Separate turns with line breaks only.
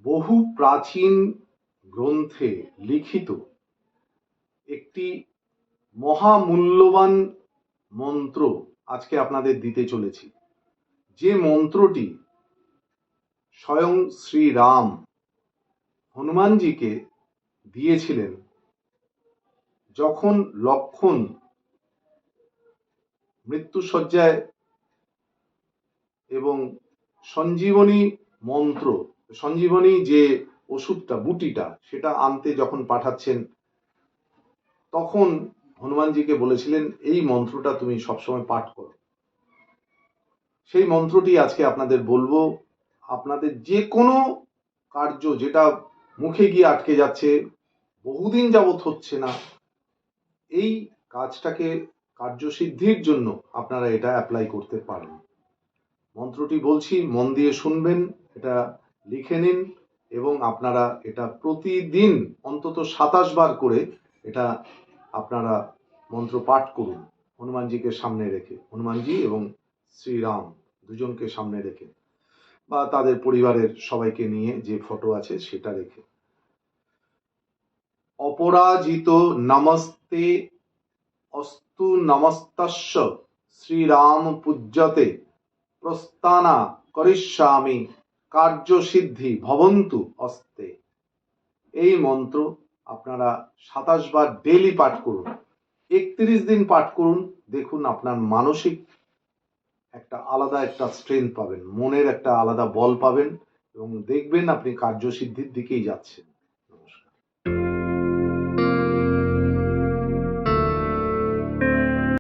বহু প্রাচীন গ্রন্থে লিখিত একটি মহামূল্যবান মন্ত্র আজকে আপনাদের দিতে চলেছি, যে মন্ত্রটি স্বয়ং শ্রীরাম হনুমানজিকে দিয়েছিলেন যখন লক্ষ্মণ মৃত্যুশয্যায় এবং সঞ্জীবনী মন্ত্র, সঞ্জীবনী যে ওষুধটা, বুটিটা, সেটা আনতে যখন পাঠাচ্ছেন, তখন হনুমানজিকে বলেছিলেন এই মন্ত্রটা তুমি সবসময় পাঠ করো। সেই মন্ত্রটি আজকে আপনাদের বলবো। আপনাদের যে কোনো কার্য যেটা মুখে গিয়ে আটকে যাচ্ছে, বহুদিন যাবৎ হচ্ছে না, এই কাজটাকে কার্যসিদ্ধির জন্য আপনারা এটা অ্যাপ্লাই করতে পারেন। মন্ত্রটি বলছি, মন দিয়ে শুনবেন, এটা লিখে নিন এবং আপনারা এটা প্রতিদিন অন্তত 27 বার করে এটা আপনারা মন্ত্র পাঠ করুন, হনুমানজিকে সামনে রেখে, হনুমানজি এবং শ্রীরাম দুজনকে সামনে রেখে, বা তাদের পরিবারের সবাইকে নিয়ে যে ফটো আছে সেটা রেখে। অপরাজিত নমস্তে অস্তু নমস্তস্য শ্রীরাম পূজ্যতে প্রস্থানা করিষ্যামি কার্যসিদ্ধি ভবন্তু অস্তে। এই মন্ত্র আপনারা 27 বার ডেইলি পাঠ করুন, 31 দিন পাঠ করুন। দেখুন আপনার মানসিক একটা আলাদা একটা স্ট্রেংথ পাবেন, মনের একটা আলাদা বল পাবেন এবং দেখবেন আপনি কার্যসিদ্ধির দিকেই যাচ্ছেন।